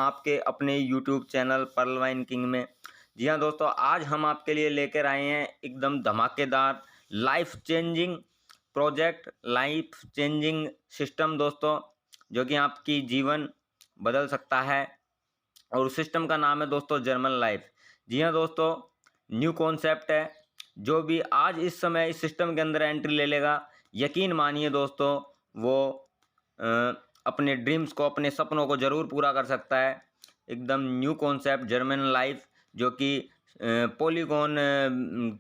आपके अपने YouTube channel Pearl Wine King में। जी हाँ दोस्तों, आज हम आपके लिए लेकर आए हैं एकदम धमाकेदार life changing project, life changing system दोस्तों, जो कि आपकी जीवन बदल सकता है। और उस सिस्टम का नाम है दोस्तों जर्मन लाइफ। जी हाँ दोस्तों, न्यू कॉन्सेप्ट है। जो भी आज इस समय इस सिस्टम के अंदर एंट्री ले लेगा, यकीन मानिए दोस्तों, वो अपने ड्रीम्स को, अपने सपनों को ज़रूर पूरा कर सकता है। एकदम न्यू कॉन्सेप्ट जर्मन लाइफ, जो कि पॉलीगॉन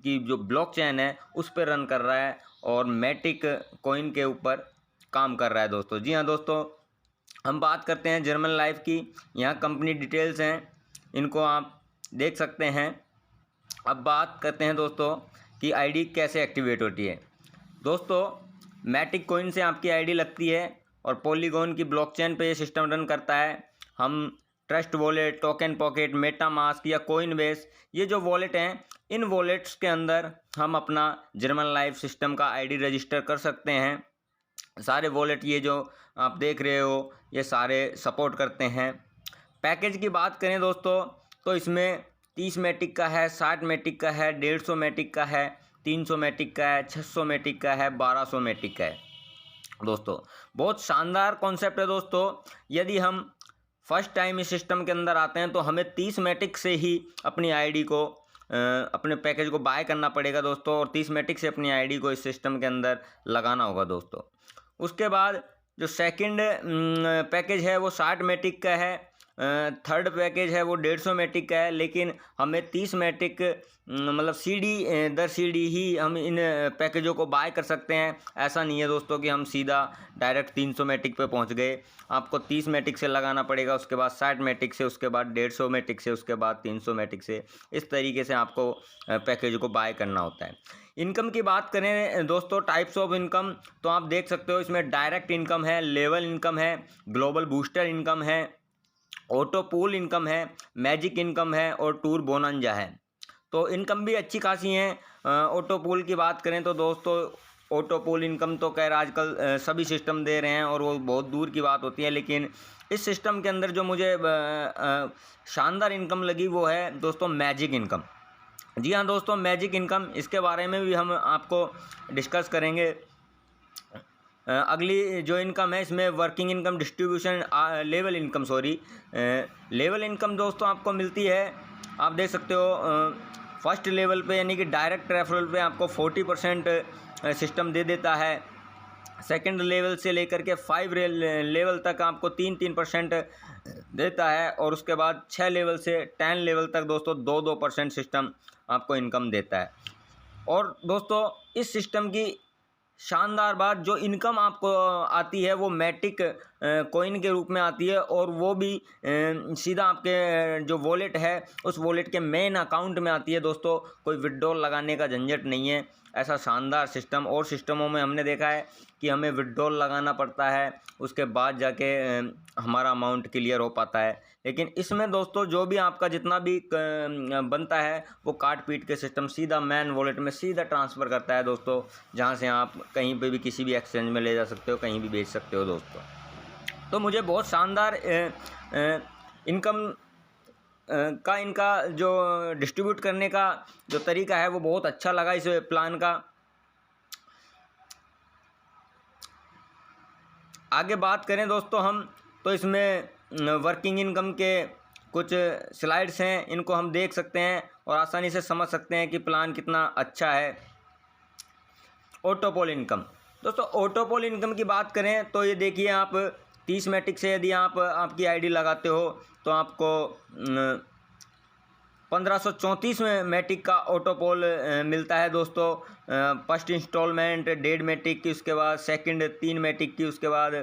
की जो ब्लॉकचेन है उस पर रन कर रहा है और मैटिक कॉइन के ऊपर काम कर रहा है दोस्तों। जी हाँ दोस्तों, हम बात करते हैं जर्मन लाइफ की। यहाँ कंपनी डिटेल्स हैं, इनको आप देख सकते हैं। अब बात करते हैं दोस्तों कि आईडी कैसे एक्टिवेट होती है। दोस्तों, मैटिक कॉइन से आपकी आईडी लगती है और पॉलीगॉन की ब्लॉकचेन पे ये सिस्टम रन करता है। हम trust wallet, token pocket, MetaMask या कोइनबेस, ये जो वॉलेट हैं, इन वॉलेट्स के अंदर हम अपना जर्मन लाइफ सिस्टम का आईडी रजिस्टर कर सकते हैं। सारे वॉलेट ये जो आप देख रहे हो, ये सारे सपोर्ट करते हैं। पैकेज की बात करें दोस्तों, तो इसमें 30 मैटिक का है, 60 मैटिक का है, 150 मैटिक का है, 300 मैटिक का है, 600 मैटिक का है, 1200 मैटिक का है। दोस्तों, बहुत शानदार कॉन्सेप्ट है दोस्तों। यदि हम फर्स्ट टाइम इस सिस्टम के अंदर आते हैं तो हमें 30 मैटिक से ही अपनी आईडी को, अपने पैकेज को बाय करना पड़ेगा दोस्तों, और 30 मैटिक से अपनी आईडी को इस सिस्टम के अंदर लगाना होगा दोस्तों। उसके बाद जो सेकंड पैकेज है वो 60 मैटिक का है, थर्ड पैकेज है वो 150 मैटिक का है। लेकिन हमें 30 मैटिक मतलब सीडी दर सीडी ही हम इन पैकेजों को बाय कर सकते हैं। ऐसा नहीं है दोस्तों कि हम सीधा डायरेक्ट 300 मैटिक पे पहुंच गए। आपको 30 मैटिक से लगाना पड़ेगा, उसके बाद 60 मैटिक से, उसके बाद 150 मैटिक से, उसके बाद 300 मैटिक से। इस तरीके से आपको पैकेज को बाय करना होता है। इनकम की बात करें दोस्तों, टाइप्स ऑफ इनकम, तो आप देख सकते हो इसमें डायरेक्ट इनकम है, लेवल इनकम है, ग्लोबल बूस्टर इनकम है, ऑटो पूल इनकम है, मैजिक इनकम है और टूर बोनंजा है। तो इनकम भी अच्छी खासी हैं। ऑटो पूल की बात करें तो दोस्तों, ऑटो पूल इनकम तो खैर आजकल सभी सिस्टम दे रहे हैं और वो बहुत दूर की बात होती है। लेकिन इस सिस्टम के अंदर जो मुझे शानदार इनकम लगी वो है दोस्तों मैजिक इनकम। जी हाँ दोस्तों, मैजिक इनकम, इसके बारे में भी हम आपको डिस्कस करेंगे। अगली जो इनकम है इसमें working income, distribution, level income, level income दोस्तों आपको मिलती है। आप देख सकते हो फर्स्ट लेवल पे यानी कि डायरेक्ट रेफरल पे आपको 40% सिस्टम दे देता है। सेकंड लेवल से लेकर के 5 लेवल तक आपको 3% देता है, और उसके बाद 6 लेवल से 10 लेवल तक दोस्तों 2% सिस्टम आपको इनकम देता है। और दोस्तों, इस सिस्टम की शानदार बात, जो इनकम आपको आती है वो मैटिक कॉइन के रूप में आती है, और वो भी सीधा आपके जो वॉलेट है उस वॉलेट के मेन अकाउंट में आती है दोस्तों। कोई विड्रॉल लगाने का झंझट नहीं है। ऐसा शानदार सिस्टम, और सिस्टमों में हमने देखा है कि हमें विड्रॉल लगाना पड़ता है, उसके बाद जाके हमारा अमाउंट क्लियर हो पाता है। लेकिन इसमें दोस्तों जो भी आपका जितना भी बनता है वो काट पीट के सिस्टम सीधा मैन वॉलेट में सीधा ट्रांसफ़र करता है दोस्तों, जहां से आप कहीं पे भी किसी भी एक्सचेंज में ले जा सकते हो, कहीं भी बेच सकते हो दोस्तों। तो मुझे बहुत शानदार इनकम का इनका जो डिस्ट्रीब्यूट करने का जो तरीका है वो बहुत अच्छा लगा इस प्लान का। आगे बात करें दोस्तों हम, तो इसमें वर्किंग इनकम के कुछ स्लाइड्स हैं, इनको हम देख सकते हैं और आसानी से समझ सकते हैं कि प्लान कितना अच्छा है। ऑटोपोल इनकम दोस्तों, ऑटोपोल इनकम की बात करें तो ये देखिए, आप 30 मैटिक से यदि आप आपकी आईडी लगाते हो तो आपको 1534 में मैटिक का ऑटोपोल मिलता है दोस्तों। फर्स्ट इंस्टॉलमेंट 1.5 मैटिक की, उसके बाद सेकंड 3 मैटिक की, उसके बाद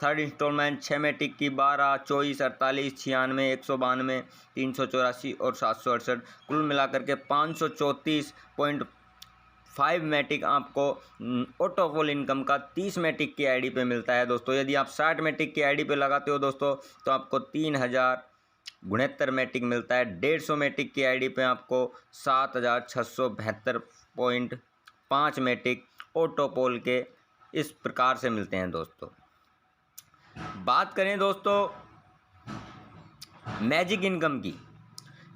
थर्ड इंस्टॉलमेंट 6 मैटिक की, 12, 24, 48, 96, 192, 384 और 768, कुल मिलाकर के 534.5 मैटिक आपको ऑटोपोल इनकम का 30 मैटिक की आईडी पे मिलता है दोस्तों। यदि आप 60 मैटिक की आईडी पे लगाते हो दोस्तों तो आपको 3069 मैटिक मिलता है। 150 मैटिक की आईडी पे आपको 7672.5 मैटिक ऑटोपोल के इस प्रकार से मिलते हैं दोस्तों। बात करें दोस्तों मैजिक इनकम की।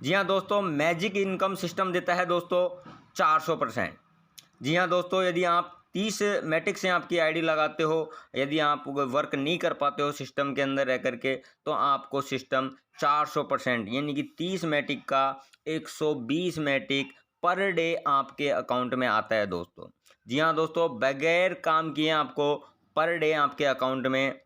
जी हाँ दोस्तों, मैजिक इनकम सिस्टम देता है दोस्तों 400%। जी हाँ दोस्तों, यदि आप 30 मैटिक से आपकी आईडी लगाते हो, यदि आप वर्क नहीं कर पाते हो सिस्टम के अंदर रह करके, तो आपको सिस्टम 400% यानी कि 30 मैटिक का 120 मैटिक पर डे आपके अकाउंट में आता है दोस्तों। जी हाँ दोस्तों, बगैर काम किए आपको पर डे आपके अकाउंट में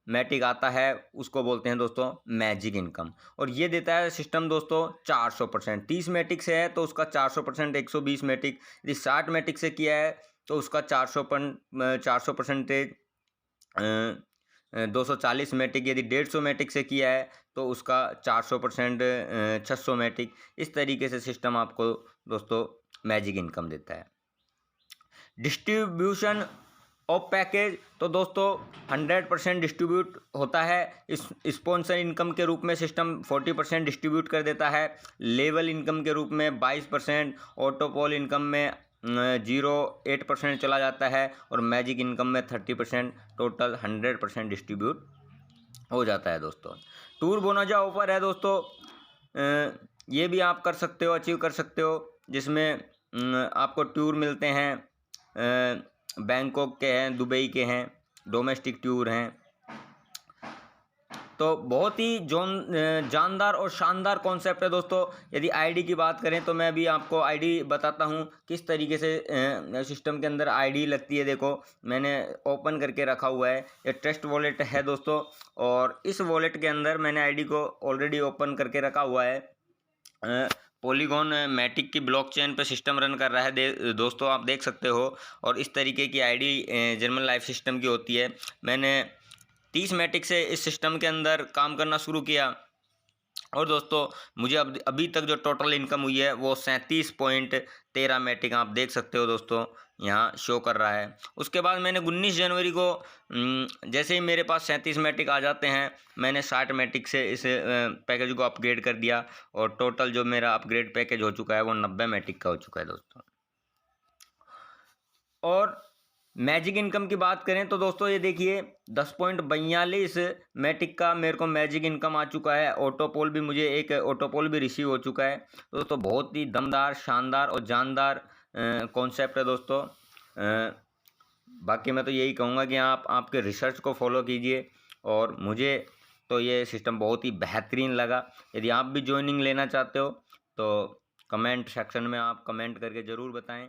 मैटिक आता है, उसको बोलते हैं दोस्तों मैजिक इनकम। और ये देता है सिस्टम दोस्तों 400%। 30 मैटिक से है तो उसका 400% 120 मैटिक, यदि 60 मैटिक से किया है तो उसका 400% 240 मैटिक, यदि 150 मैटिक से किया है तो उसका 400% 600 मैटिक। इस तरीके से सिस्टम आपको दोस्तों मैजिक इनकम देता है। डिस्ट्रीब्यूशन ऑफ पैकेज तो दोस्तों 100% डिस्ट्रीब्यूट होता है। इस स्पॉन्सर इनकम के रूप में सिस्टम 40% डिस्ट्रीब्यूट कर देता है, लेवल इनकम के रूप में 22%, ऑटोपोल इनकम में 0.8% चला जाता है और मैजिक इनकम में 30%, टोटल 100% डिस्ट्रीब्यूट हो जाता है दोस्तों। टूर बोनाजा ऑफर है दोस्तों, ये भी आप कर सकते हो, अचीव कर सकते हो, जिसमें आपको टूर मिलते हैं, बैंकॉक के हैं, दुबई के हैं, डोमेस्टिक टूर हैं। तो बहुत ही जानदार और शानदार कॉन्सेप्ट है दोस्तों। यदि आईडी की बात करें तो मैं अभी आपको आईडी बताता हूँ किस तरीके से सिस्टम के अंदर आईडी लगती है। देखो, मैंने ओपन करके रखा हुआ है, ये ट्रस्ट वॉलेट है दोस्तों, और इस वॉलेट के अंदर मैंने आईडी को ऑलरेडी ओपन करके रखा हुआ है। पॉलीगॉन मैटिक की ब्लॉकचेन पर सिस्टम रन कर रहा है दोस्तों, आप देख सकते हो। और इस तरीके की आईडी जर्मन लाइफ सिस्टम की होती है। मैंने 30 मैटिक से इस सिस्टम के अंदर काम करना शुरू किया और दोस्तों मुझे अभी तक जो टोटल इनकम हुई है वो 37.13 मैटिक आप देख सकते हो दोस्तों, यहाँ शो कर रहा है। उसके बाद मैंने 19 जनवरी को जैसे ही मेरे पास 37 मैटिक आ जाते हैं, मैंने 60 मैटिक से इस पैकेज को अपग्रेड कर दिया और टोटल जो मेरा अपग्रेड पैकेज हो चुका है वो 90 मैटिक का हो चुका है दोस्तों। और मैजिक इनकम की बात करें तो दोस्तों ये देखिए 10.42 मैटिक का मेरे को मैजिक इनकम आ चुका है। ऑटोपोल भी मुझे एक ऑटोपोल भी रिसीव हो चुका है। तो दोस्तों बहुत ही दमदार, शानदार और जानदार कॉन्सेप्ट है दोस्तों। बाकी मैं तो यही कहूँगा कि आप आपके रिसर्च को फॉलो कीजिए, और मुझे तो ये सिस्टम बहुत ही बेहतरीन लगा। यदि आप भी ज्वाइनिंग लेना चाहते हो तो कमेंट सेक्शन में आप कमेंट करके ज़रूर बताएं।